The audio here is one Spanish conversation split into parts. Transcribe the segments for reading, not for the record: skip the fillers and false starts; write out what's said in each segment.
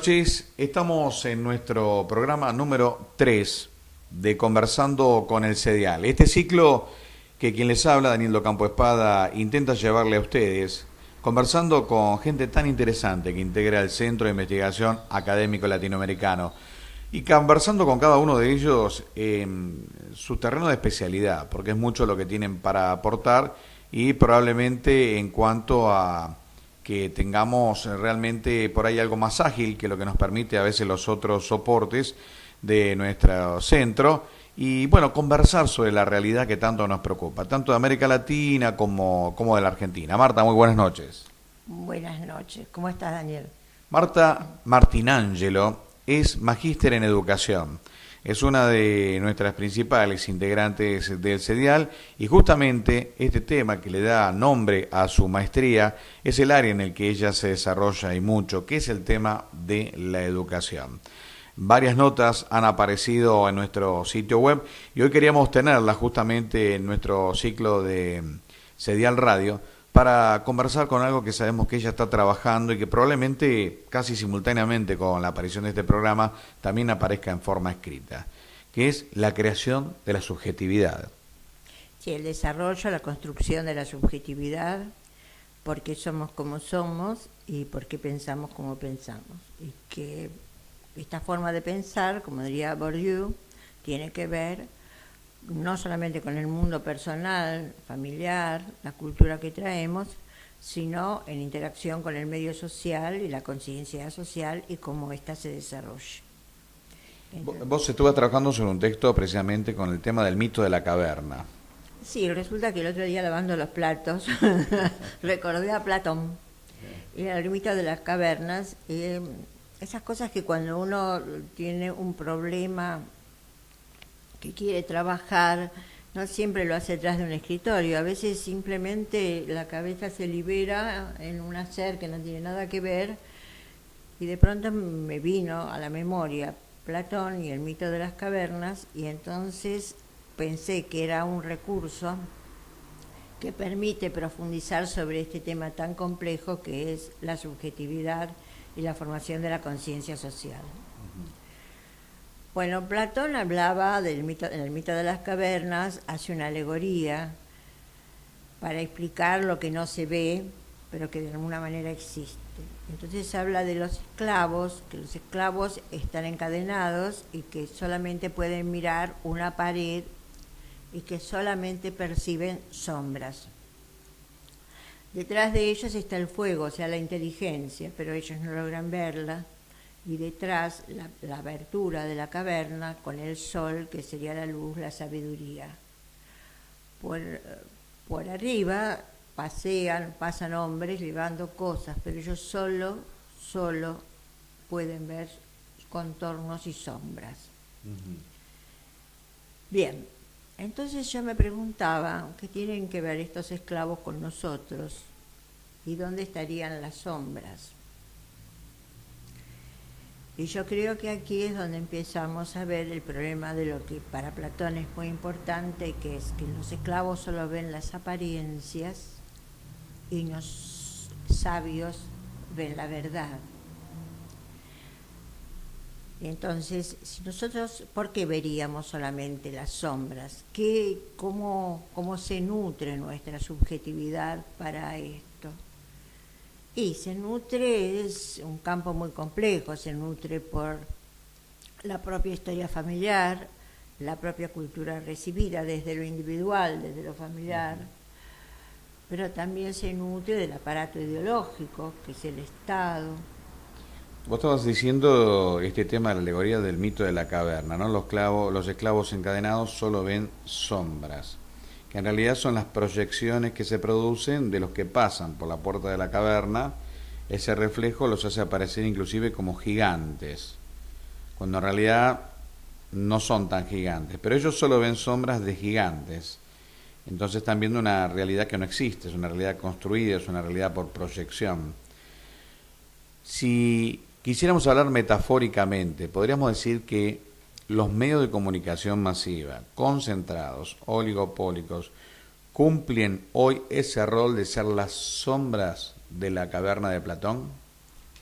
noches. Estamos en nuestro programa número 3 de Conversando con el CEDIAL. Este ciclo que quien les habla, Daniel Docampo Espada, intenta llevarle a ustedes, conversando con gente tan interesante que integra el Centro de Investigación Académico Latinoamericano y conversando con cada uno de ellos en su terreno de especialidad, porque es mucho lo que tienen para aportar y probablemente en cuanto a que tengamos realmente por ahí algo más ágil que lo que nos permite a veces los otros soportes de nuestro centro y bueno, conversar sobre la realidad que tanto nos preocupa, tanto de América Latina como de la Argentina. Marta, muy buenas noches. Buenas noches, ¿cómo estás, Daniel? Marta Martinangelo es magíster en educación. Es una de nuestras principales integrantes del CEDIAL y justamente este tema que le da nombre a su maestría es el área en el que ella se desarrolla y mucho, que es el tema de la educación. Varias notas han aparecido en nuestro sitio web y hoy queríamos tenerlas justamente en nuestro ciclo de CEDIAL Radio para conversar con algo que sabemos que ella está trabajando y que probablemente casi simultáneamente con la aparición de este programa también aparezca en forma escrita, que es la creación de la subjetividad. Sí, el desarrollo, la construcción de la subjetividad, por qué somos como somos y por qué pensamos como pensamos. Y que esta forma de pensar, como diría Bourdieu, tiene que ver no solamente con el mundo personal, familiar, la cultura que traemos, sino en interacción con el medio social y la conciencia social y cómo ésta se desarrolla. Entonces, Vos estuviste trabajando sobre un texto precisamente con el tema del mito de la caverna. sí, resulta que el otro día lavando los platos recordé a Platón y el mito de las cavernas, esas cosas que cuando uno tiene un problema que quiere trabajar, no siempre lo hace detrás de un escritorio, a veces simplemente la cabeza se libera en un hacer que no tiene nada que ver y de pronto me vino a la memoria Platón y el mito de las cavernas y entonces pensé que era un recurso que permite profundizar sobre este tema tan complejo que es la subjetividad y la formación de la conciencia social. Bueno, Platón hablaba del mito, en el mito de las cavernas, hace una alegoría para explicar lo que no se ve, pero que de alguna manera existe. Entonces habla de los esclavos, que los esclavos están encadenados y que solamente pueden mirar una pared y que solamente perciben sombras. Detrás de ellos está el fuego, o sea, la inteligencia, pero ellos no logran verla. Y detrás la abertura de la caverna con el sol, que sería la luz, la sabiduría. Por arriba pasan hombres llevando cosas, pero ellos solo pueden ver contornos y sombras. Bien, entonces yo me preguntaba, ¿qué tienen que ver estos esclavos con nosotros? ¿Y dónde estarían las sombras? Y yo creo que aquí es donde empezamos a ver el problema de lo que para Platón es muy importante, que es que los esclavos solo ven las apariencias y los sabios ven la verdad. Entonces, si nosotros, ¿por qué veríamos solamente las sombras? ¿Cómo se nutre nuestra subjetividad para esto? Y se nutre, es un campo muy complejo, se nutre por la propia historia familiar, la propia cultura recibida desde lo individual, desde lo familiar, pero también se nutre del aparato ideológico, que es el Estado. Vos estabas diciendo este tema de la alegoría del mito de la caverna, ¿no? Los esclavos encadenados solo ven sombras, que en realidad son las proyecciones que se producen de los que pasan por la puerta de la caverna. Ese reflejo los hace aparecer inclusive como gigantes, cuando en realidad no son tan gigantes, pero ellos solo ven sombras de gigantes. Entonces están viendo una realidad que no existe, es una realidad construida, es una realidad por proyección. Si quisiéramos hablar metafóricamente, podríamos decir que los medios de comunicación masiva, concentrados, oligopólicos, cumplen hoy ese rol de ser las sombras de la caverna de Platón.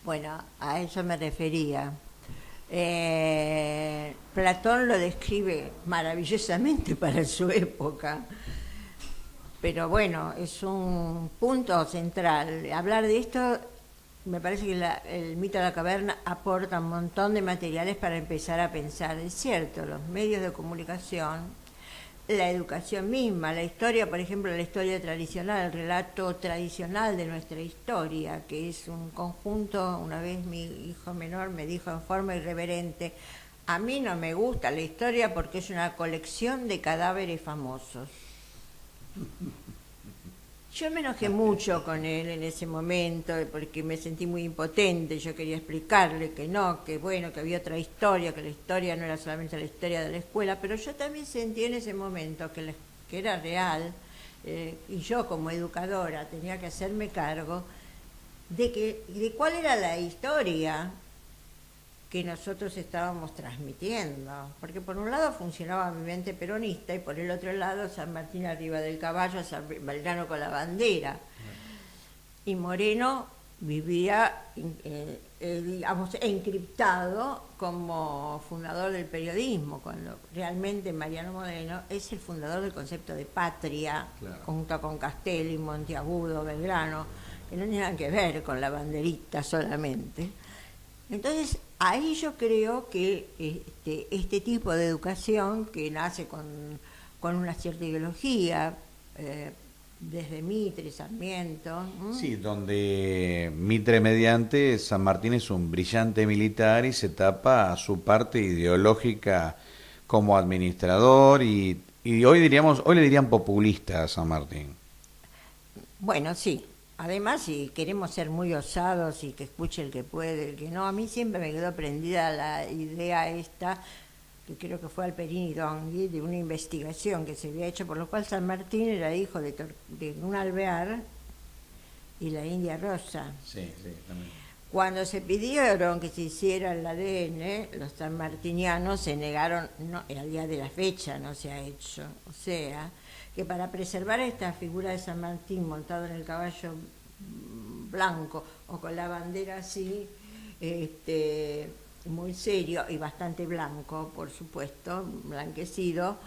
Bueno, a eso me refería. Platón lo describe maravillosamente para su época, pero bueno, es un punto central. Hablar de esto, me parece que el mito de la caverna aporta un montón de materiales para empezar a pensar. Es cierto, los medios de comunicación, la educación misma, la historia, por ejemplo, la historia tradicional, el relato tradicional de nuestra historia, que es un conjunto. Una vez mi hijo menor me dijo en forma irreverente: a mí no me gusta la historia porque es una colección de cadáveres famosos. Yo me enojé mucho con él en ese momento porque me sentí muy impotente. Yo quería explicarle que no, que bueno, que había otra historia, que la historia no era solamente la historia de la escuela, pero yo también sentí en ese momento que era real, y yo como educadora tenía que hacerme cargo de cuál era la historia que nosotros estábamos transmitiendo, porque por un lado funcionaba mi mente peronista y por el otro lado San Martín arriba del caballo, San Belgrano con la bandera, y Moreno vivía, digamos, encriptado como fundador del periodismo, cuando realmente Mariano Moreno es el fundador del concepto de patria, claro, junto con Castelli, Monteagudo, Belgrano, que no tenían que ver con la banderita solamente. Entonces, ahí yo creo que este tipo de educación, que nace con una cierta ideología, desde Mitre, Sarmiento. Sí, donde Mitre mediante, San Martín es un brillante militar y se tapa a su parte ideológica como administrador y hoy le dirían populista a San Martín. Bueno, sí. Además, si queremos ser muy osados y que escuche el que puede, el que no, a mí siempre me quedó prendida la idea esta, que creo que fue Alperín y Dongui, de una investigación que se había hecho, por lo cual San Martín era hijo de un alvear y la India Rosa. Sí, sí, también. Cuando se pidieron que se hiciera el ADN, los sanmartinianos se negaron, no, al día de la fecha no se ha hecho, o sea, que para preservar esta figura de San Martín montado en el caballo blanco o con la bandera así, muy serio y bastante blanco, por supuesto, blanquecido,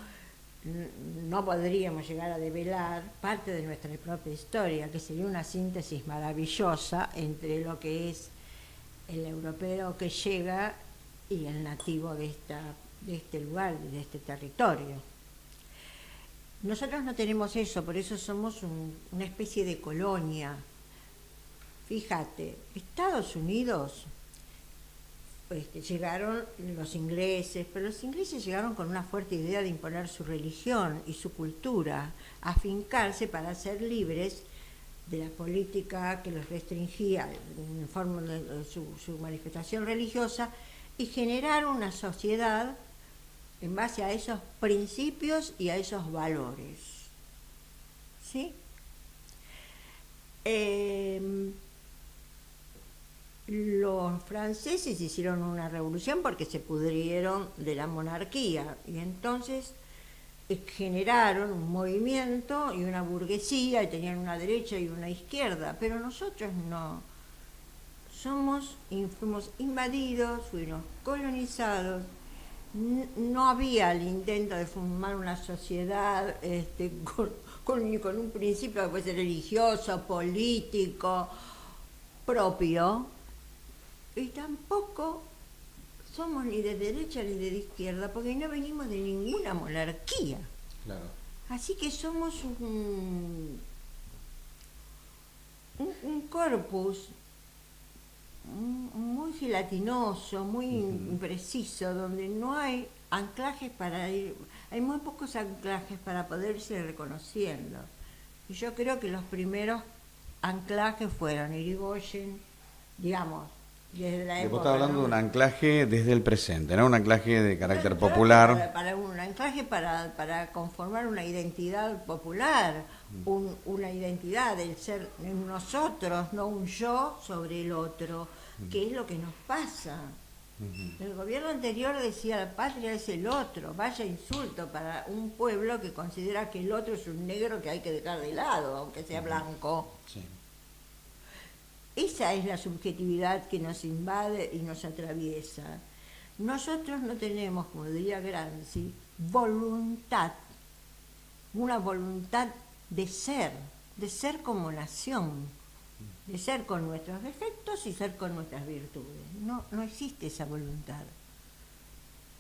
no podríamos llegar a develar parte de nuestra propia historia, que sería una síntesis maravillosa entre lo que es el europeo que llega y el nativo de este lugar, de este territorio. Nosotros no tenemos eso, por eso somos una especie de colonia. Fíjate, Estados Unidos, llegaron los ingleses, pero los ingleses llegaron con una fuerte idea de imponer su religión y su cultura, afincarse para ser libres de la política que los restringía en forma de su manifestación religiosa, y generar una sociedad en base a esos principios y a esos valores. ¿Sí? Los franceses hicieron una revolución porque se pudrieron de la monarquía y entonces generaron un movimiento y una burguesía y tenían una derecha y una izquierda, pero nosotros no. Fuimos invadidos, fuimos colonizados. No había el intento de formar una sociedad con un principio que puede ser religioso, político, propio, y tampoco somos ni de derecha ni de izquierda, porque no venimos de ninguna monarquía. Claro. Así que somos un corpus muy gelatinoso, muy impreciso, donde no hay anclajes para ir, hay muy pocos anclajes para poder irse reconociendo. Y yo creo que los primeros anclajes fueron Irigoyen, digamos, desde la época. Vos estás hablando de un anclaje desde el presente, ¿no? Un anclaje de carácter popular. Un anclaje para conformar una identidad popular, una identidad del ser en nosotros, no un yo sobre el otro, que es lo que nos pasa. El gobierno anterior decía: la patria es el otro. Vaya insulto para un pueblo que considera que el otro es un negro que hay que dejar de lado, aunque sea blanco. Sí. Esa es la subjetividad que nos invade y nos atraviesa. Nosotros no tenemos, como diría Gramsci, voluntad, una voluntad de ser como nación, de ser con nuestros defectos y ser con nuestras virtudes. No existe esa voluntad.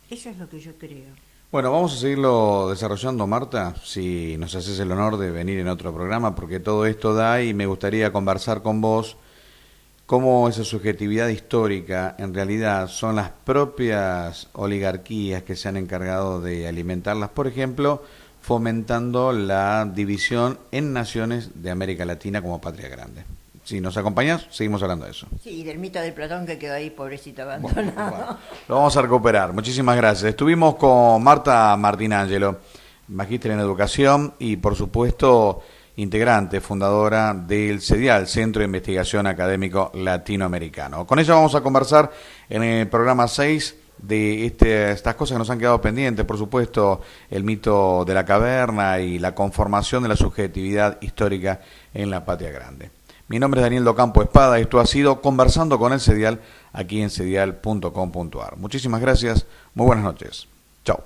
Eso es lo que yo creo. Bueno, vamos a seguirlo desarrollando, Marta, si nos haces el honor de venir en otro programa, porque todo esto da y me gustaría conversar con vos cómo esa subjetividad histórica en realidad son las propias oligarquías que se han encargado de alimentarlas, por ejemplo, fomentando la división en naciones de América Latina como patria grande. Si nos acompañas, seguimos hablando de eso. Sí, del mito del Platón que quedó ahí, pobrecito, abandonado. Bueno, lo vamos a recuperar. Muchísimas gracias. Estuvimos con Marta Martinangelo, magíster en educación y, por supuesto, integrante, fundadora del CEDIAL, Centro de Investigación Académico Latinoamericano. Con ella vamos a conversar en el programa 6 de estas cosas que nos han quedado pendientes, por supuesto, el mito de la caverna y la conformación de la subjetividad histórica en la patria grande. Mi nombre es Daniel Docampo Espada, esto ha sido Conversando con el CEDIAL, aquí en cedial.com.ar. Muchísimas gracias, muy buenas noches. Chao.